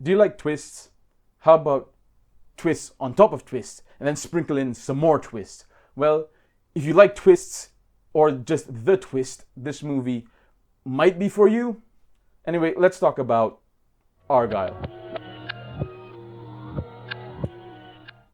Do you like twists? How about twists on top of twists and then sprinkle in some more twists? Well, if you like twists or just the twist, this movie might be for you. Anyway, let's talk about Argylle.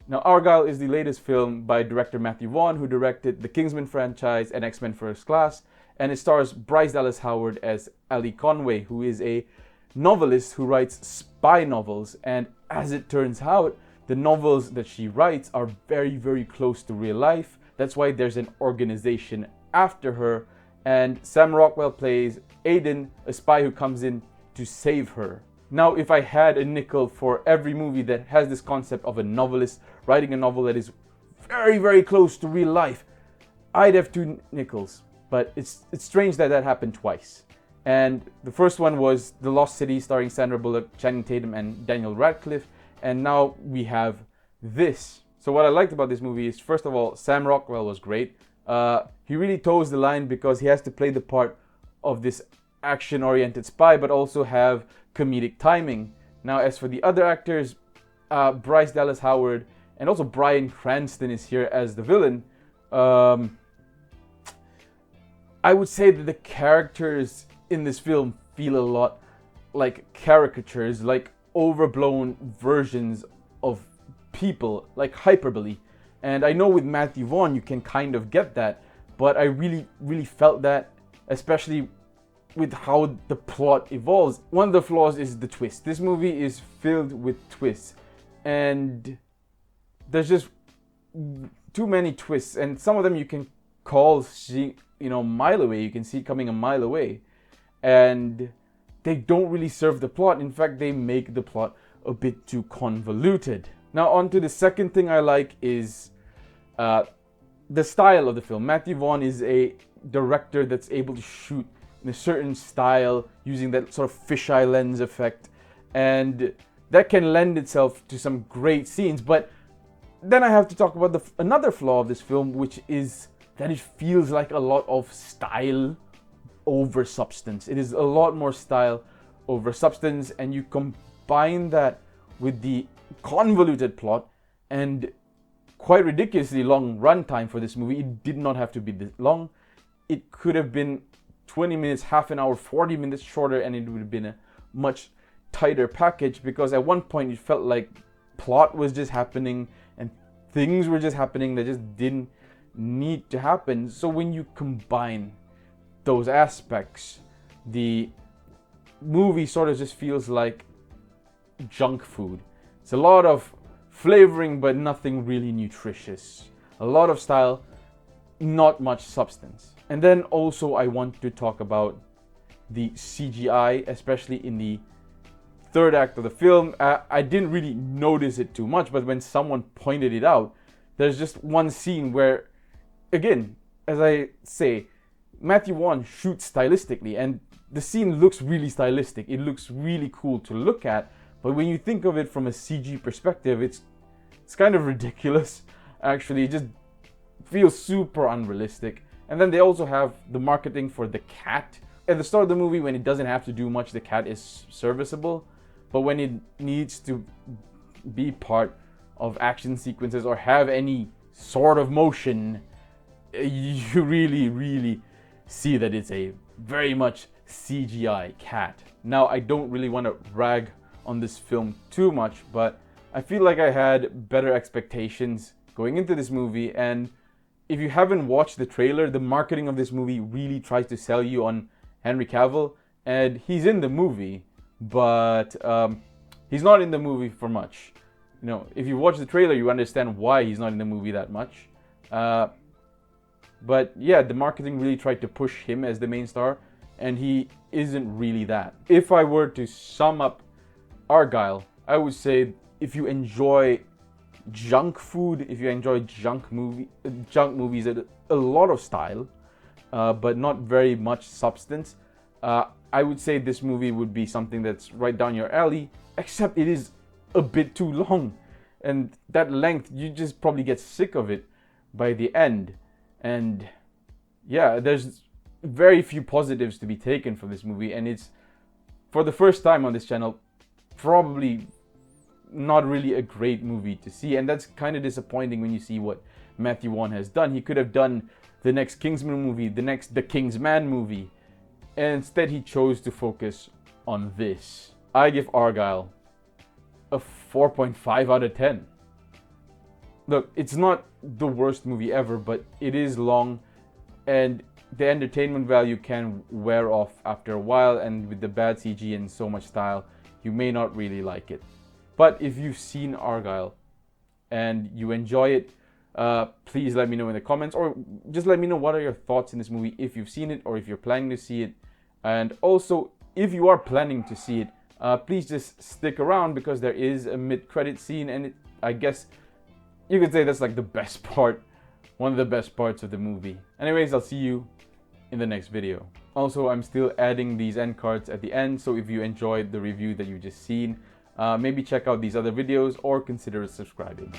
Now, Argylle is the latest film by director Matthew Vaughn, who directed the Kingsman franchise and X-Men First Class, and it stars Bryce Dallas Howard as Ellie Conway, who is a novelist who writes spy novels. And as it turns out, the novels that she writes are very, very close to real life. That's why there's an organization after her, and Sam Rockwell plays Aiden, a spy who comes in to save her. Now, if I had a nickel for every movie that has this concept of a novelist writing a novel that is very, very close to real life, I'd have 2 nickels. But it's strange that that happened twice. And the first one was The Lost City, starring Sandra Bullock, Channing Tatum, and Daniel Radcliffe. And now we have this. So what I liked about this movie is, first of all, Sam Rockwell was great. He really toes the line because he has to play the part of this action-oriented spy, but also have comedic timing. Now, as for the other actors, Bryce Dallas Howard and also Bryan Cranston is here as the villain. I would say that the characters in this film feel a lot like caricatures, like overblown versions of people, like hyperbole. And I know with Matthew Vaughn you can kind of get that, but I really, really felt that, especially with how the plot evolves. One of the flaws is the twist. This movie is filled with twists, and there's just too many twists, and some of them you can call a mile away. You can see coming a mile away, and they don't really serve the plot. In fact, they make the plot a bit too convoluted. Now, on to the second thing I like is the style of the film. Matthew Vaughn is a director that's able to shoot in a certain style using that sort of fisheye lens effect, and that can lend itself to some great scenes. But then I have to talk about another flaw of this film, which is that it feels like a lot of style over substance. It is a lot more style over substance, and you combine that with the convoluted plot and quite ridiculously long runtime for this movie. It did not have to be this long. It could have been 20 minutes, half an hour, 40 minutes shorter, and it would have been a much tighter package, because at one point it felt like plot was just happening and things were just happening that just didn't need to happen. So when you combine those aspects, the movie sort of just feels like junk food. It's a lot of flavoring but nothing really nutritious. A lot of style, not much substance. And then also I want to talk about the CGI, especially in the third act of the film. I didn't really notice it too much, but when someone pointed it out, there's just one scene where, again, as I say, Matthew Vaughn shoots stylistically, and the scene looks really stylistic. It looks really cool to look at, but when you think of it from a CG perspective, it's kind of ridiculous, actually. It just feels super unrealistic. And then they also have the marketing for the cat. At the start of the movie, when it doesn't have to do much, the cat is serviceable. But when it needs to be part of action sequences or have any sort of motion, you really, really see that it's a very much CGI cat. Now, I don't really want to rag on this film too much, but I feel like I had better expectations going into this movie. And if you haven't watched the trailer, the marketing of this movie really tries to sell you on Henry Cavill, and he's in the movie, but he's not in the movie for much. You know, if you watch the trailer, you understand why he's not in the movie that much. But yeah, the marketing really tried to push him as the main star, and he isn't really that. If I were to sum up Argylle, I would say if you enjoy junk food, if you enjoy junk movies, a lot of style, but not very much substance, I would say this movie would be something that's right down your alley, except it is a bit too long. And that length, you just probably get sick of it by the end. And yeah, there's very few positives to be taken from this movie, and it's, for the first time on this channel, probably not really a great movie to see, and that's kind of disappointing when you see what Matthew Vaughn has done. He could have done the next Kingsman movie, the next The Kingsman movie, and instead he chose to focus on this. I give Argylle a 4.5 out of 10. Look, it's not the worst movie ever, but it is long, and the entertainment value can wear off after a while, and with the bad CG and so much style, you may not really like it. But if you've seen Argylle and you enjoy it, please let me know in the comments, or just let me know what are your thoughts in this movie if you've seen it or if you're planning to see it. And also, if you are planning to see it, please just stick around, because there is a mid-credit scene, and I guess you could say that's like the best part, one of the best parts of the movie. Anyways, I'll see you in the next video. Also, I'm still adding these end cards at the end, so if you enjoyed the review that you just seen, maybe check out these other videos or consider subscribing.